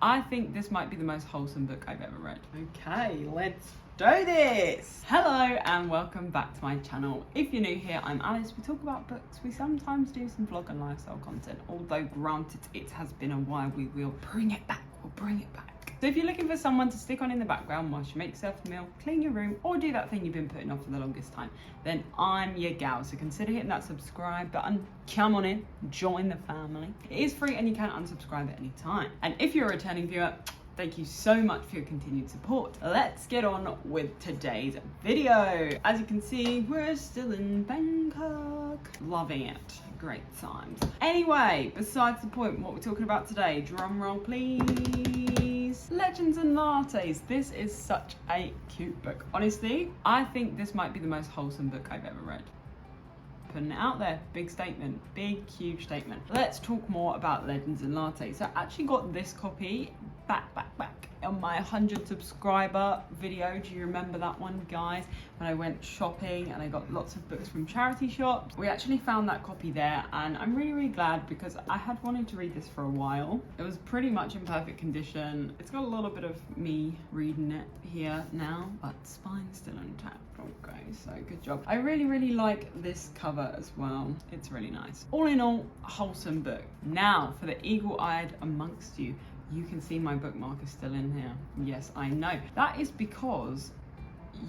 I think this might be the most wholesome book I've ever read. Okay, let's do this! Hello and welcome back to my channel. If you're new here, I'm Alice. We talk about books. We sometimes do some vlog and lifestyle content. Although granted, it has been a while, we will bring it back. We'll bring it back. So if you're looking for someone to stick on in the background whilst you make yourself a meal, clean your room, or do that thing you've been putting off for the longest time, then I'm your gal. So consider hitting that subscribe button. Come on in, join the family. It is free and you can unsubscribe at any time. And if you're a returning viewer, thank you so much for your continued support. Let's get on with today's video. As you can see, we're still in Bangkok. Loving it. Great times. Anyway, besides the point, what we're talking about today, drum roll please. Legends and Lattes. This is such a cute book. Honestly, I think this might be the most wholesome book I've ever read. Putting it out there, big statement, big huge statement. Let's talk more about Legends and Lattes. So I actually got this copy back on my 100 subscriber video. Do you remember that one, guys? When I went shopping and I got lots of books from charity shops. We actually found that copy there and I'm really glad because I had wanted to read this for a while. It was pretty much in perfect condition. It's got a little bit of me reading it here now, but spine's still intact. Okay, so good job. I really like this cover as well. It's really nice. All in all, a wholesome book. Now, for the eagle-eyed amongst you, you can see my bookmark is still in here. Yes, I know. That is because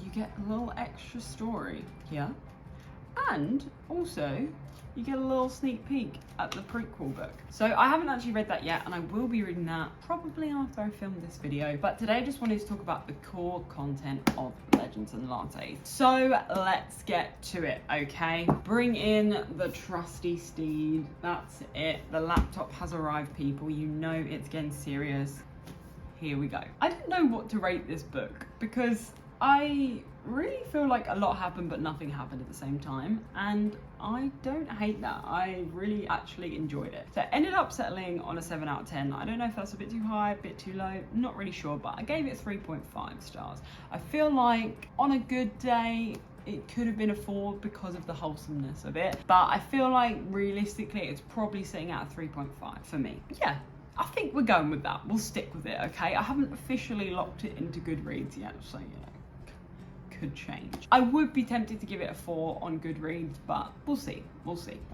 you get a little extra story here. And also, you get a little sneak peek at the prequel book. So I haven't actually read that yet and I will be reading that probably after I film this video. But today I just wanted to talk about the core content of Legends and Lattes. So let's get to it, okay? Bring in the trusty steed. That's it. The laptop has arrived, people. You know it's getting serious. Here we go. I don't know what to rate this book because I really feel like a lot happened but nothing happened at the same time, and I don't hate that. I really actually enjoyed it. So I ended up settling on a 7 out of 10. I don't know if that's a bit too high, a bit too low, not really sure, but I gave it 3.5 stars. I feel like on a good day it could have been a 4 because of the wholesomeness of it, but I feel like realistically it's probably sitting at a 3.5 for me. Yeah, I think we're going with that. We'll stick with it, okay? I haven't officially locked it into Goodreads yet, so you know, could change. I would be tempted to give it a 4 on Goodreads, but we'll see.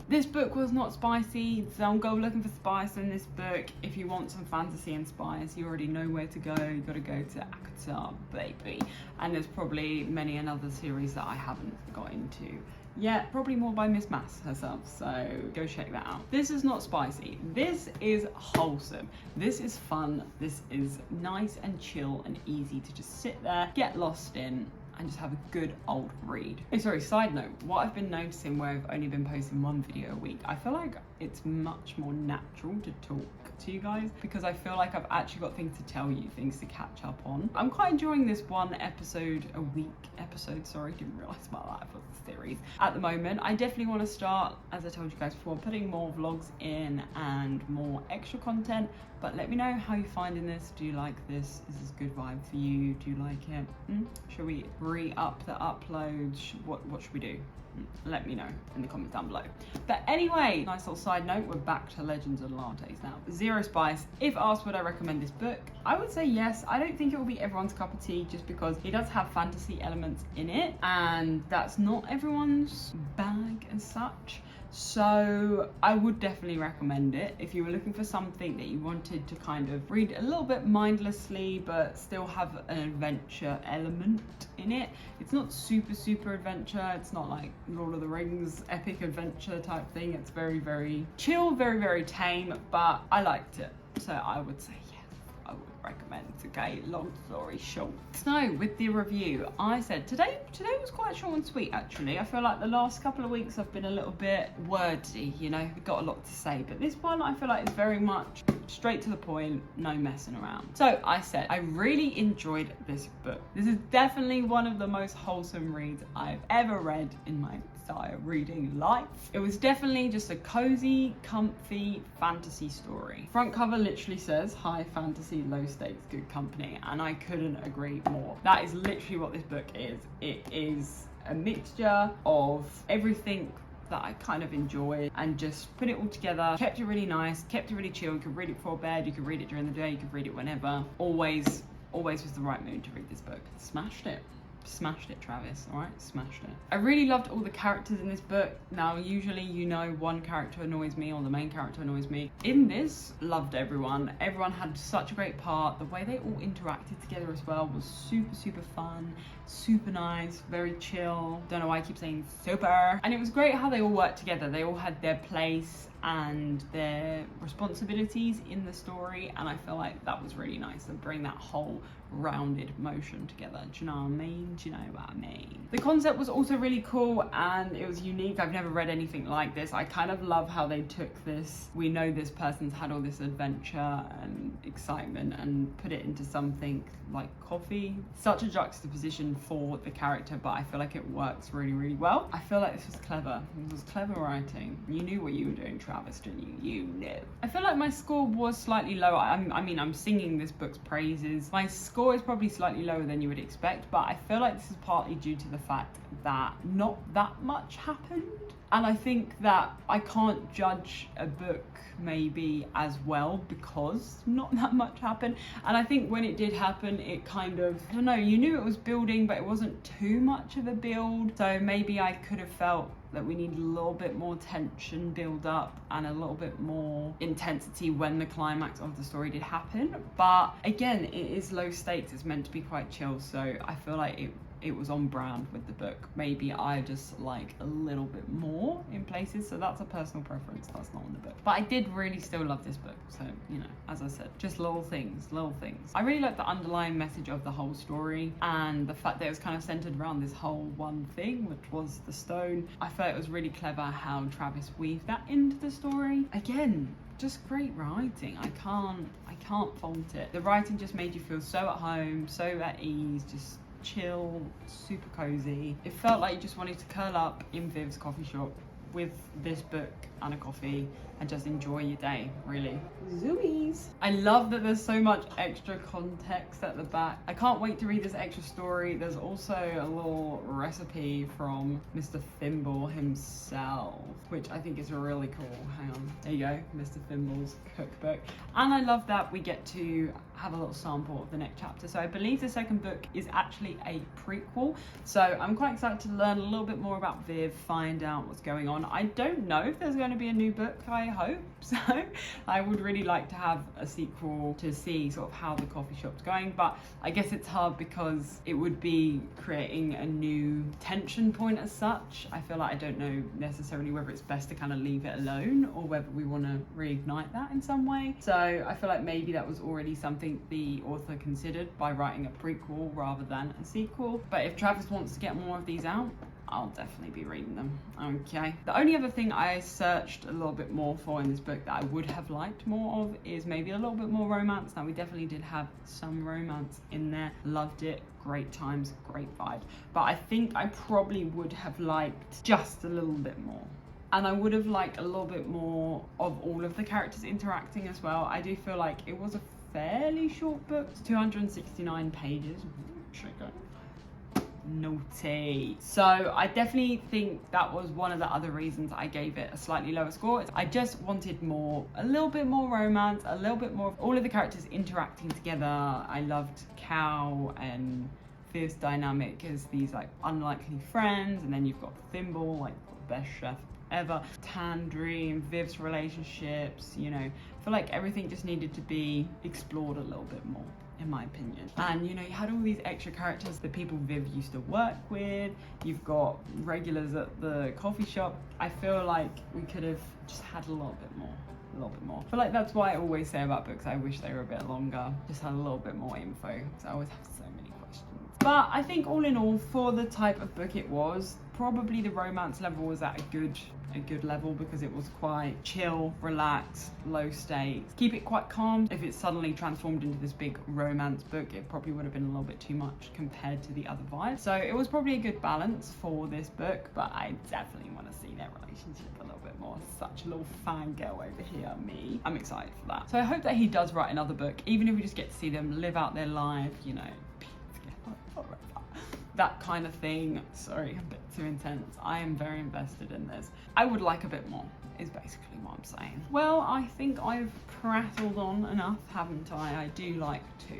This book was not spicy. Don't go looking for spice in this book. If you want some fantasy and spice, you already know where to go. You gotta go to ACOTAR, baby. And there's probably many another series that I haven't got into. Yeah, probably more by Miss Mass herself, so go check that out. This is not spicy. This is wholesome. This is fun. This is nice and chill and easy to just sit there, get lost in, and just have a good old read. Oh, sorry, side note, what I've been noticing where I've only been posting 1 video a week, I feel like it's much more natural to talk to you guys because I feel like I've actually got things to tell you, things to catch up on. I'm quite enjoying this 1 episode a week sorry, didn't realize about that for the series. At the moment, I definitely want to start, as I told you guys before, putting more vlogs in and more extra content, but let me know how you're finding this. Do you like this? Is this a good vibe for you? Do you like it? Should we re-up the uploads? What should we do? Let me know in the comments down below. But anyway, nice little side note, we're back to Legends and Lattes now. Zero spice. If asked would I recommend this book, I would say yes. I don't think it will be everyone's cup of tea just because it does have fantasy elements in it and that's not everyone's bag as such. So I would definitely recommend it if you were looking for something that you wanted to kind of read a little bit mindlessly but still have an adventure element in it. It's not super adventure. It's not like Lord of the Rings epic adventure type thing. It's very chill, very tame, but I liked it. So I would say yes, I would recommend. Okay, long story short. So with the review, I said today was quite short and sweet actually. I feel like the last couple of weeks I've been a little bit wordy, you know, got a lot to say, but this one I feel like is very much straight to the point, no messing around. So I said I really enjoyed this book. This is definitely one of the most wholesome reads I've ever read in my entire reading life. It was definitely just a cozy, comfy fantasy story. Front cover literally says high fantasy, low stakes, good company, and I couldn't agree more. That is literally what this book is. It is a mixture of everything that I kind of enjoyed, and just put it all together, kept it really nice, kept it really chill. You could read it before bed, you could read it during the day, you could read it whenever. Always was the right mood to read this book. Smashed it, Travis. All right, smashed it. I really loved all the characters in this book. Now, usually, you know, one character annoys me or the main character annoys me. In this, loved everyone. Everyone had such a great part. The way they all interacted together as well was super fun, super nice, very chill. Don't know why I keep saying super. And it was great how they all worked together. They all had their place and their responsibilities in the story, and I feel like that was really nice to bring that whole rounded motion together. Do you know what I mean? Do you know what I mean? The concept was also really cool and it was unique. I've never read anything like this. I kind of love how they took this, we know this person's had all this adventure and excitement, and put it into something like coffee. Such a juxtaposition for the character, but I feel like it works really well. I feel like this was clever. This was clever writing. You knew what you were doing, Travis, didn't you? You knew. I feel like my score was slightly lower. I mean, I'm singing this book's praises. My score is probably slightly lower than you would expect, but I feel like this is partly due to the fact that not that much happened. And I think that I can't judge a book maybe as well because not that much happened. And I think when it did happen, it kind of, I don't know, you knew it was building, but it wasn't too much of a build. So maybe I could have felt that we need a little bit more tension build up and a little bit more intensity when the climax of the story did happen. But again, it is low stakes. It's meant to be quite chill. So I feel like it was on brand with the book. Maybe I just like a little bit more in places, so that's a personal preference, that's not in the book. But I did really still love this book, so you know, as I said, just little things. I really like the underlying message of the whole story and the fact that it was kind of centered around this whole one thing, which was the stone. I felt it was really clever how Travis weaved that into the story. Again, just great writing. I can't fault it. The writing just made you feel so at home, so at ease, just chill, super cozy. It felt like you just wanted to curl up in Viv's coffee shop with this book and a coffee and just enjoy your day, really. Zoomies. I love that there's so much extra context at the back. I can't wait to read this extra story. There's also a little recipe from Mr. Thimble himself, which I think is really cool. Hang on, there you go, Mr. Thimble's cookbook. And I love that we get to have a little sample of the next chapter. So I believe the second book is actually a prequel. So I'm quite excited to learn a little bit more about Viv, find out what's going on. I don't know if there's going to be a new book, I hope so. I would really like to have a sequel to see sort of how the coffee shop's going, but I guess it's hard because it would be creating a new tension point as such. I feel like I don't know necessarily whether it's best to kind of leave it alone or whether we want to reignite that in some way. So I feel like maybe that was already something the author considered by writing a prequel rather than a sequel. But if Travis wants to get more of these out, I'll definitely be reading them. Okay. The only other thing I searched a little bit more for in this book that I would have liked more of is maybe a little bit more romance. Now, we definitely did have some romance in there. Loved it. Great times, great vibe. But I think I probably would have liked just a little bit more. And I would have liked a little bit more of all of the characters interacting as well. I do feel like it was a fairly short book. It's 269 pages. Should I go? Naughty. So I definitely think that was one of the other reasons I gave it a slightly lower score. I just wanted more, a little bit more romance, a little bit more of all of the characters interacting together. I loved Cal and Viv's dynamic as these like unlikely friends, and then you've got Thimble, like the best chef ever, Tandri and Viv's relationships, you know. I feel like everything just needed to be explored a little bit more, in my opinion. And you know, you had all these extra characters, the people Viv used to work with, you've got regulars at the coffee shop. I feel like we could have just had a little bit more. I feel like that's why I always say about books, I wish they were a bit longer, just had a little bit more info, because I always have so many questions. But I think all in all, for the type of book it was, probably the romance level was at a good level because it was quite chill, relaxed, low stakes. Keep it quite calm. If it suddenly transformed into this big romance book, it probably would have been a little bit too much compared to the other vibes. So it was probably a good balance for this book, but I definitely want to see their relationship a little bit more. Such a little fangirl over here, me. I'm excited for that. So I hope that he does write another book, even if we just get to see them live out their life, you know, that kind of thing. Sorry, a bit too intense. I am very invested in this. I would like a bit more, is basically what I'm saying. Well, I think I've prattled on enough, haven't I? I do like to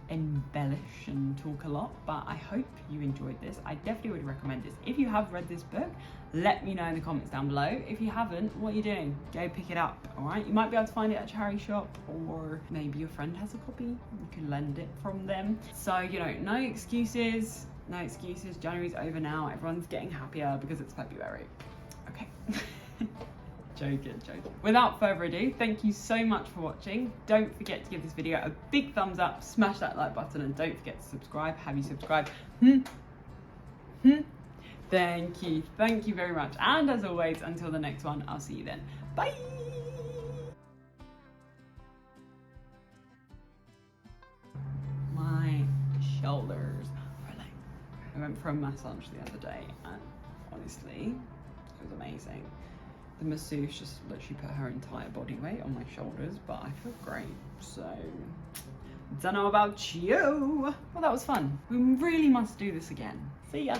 embellish and talk a lot, but I hope you enjoyed this. I definitely would recommend this. If you have read this book, let me know in the comments down below. If you haven't, what are you doing? Go pick it up, all right? You might be able to find it at a charity shop, or maybe your friend has a copy. You can lend it from them. So, you know, no excuses. No excuses. January's over now. Everyone's getting happier because it's February. Okay. Joking. Without further ado, thank you so much for watching. Don't forget to give this video a big thumbs up, smash that like button, and don't forget to subscribe. Have you subscribed? Thank you very much. And as always, until the next one, I'll see you then. Bye. My shoulders are like, I went for a massage the other day, and honestly, it was amazing. The masseuse just literally put her entire body weight on my shoulders, but I feel great, so don't know about you. Well, that was fun. We really must do this again. See ya.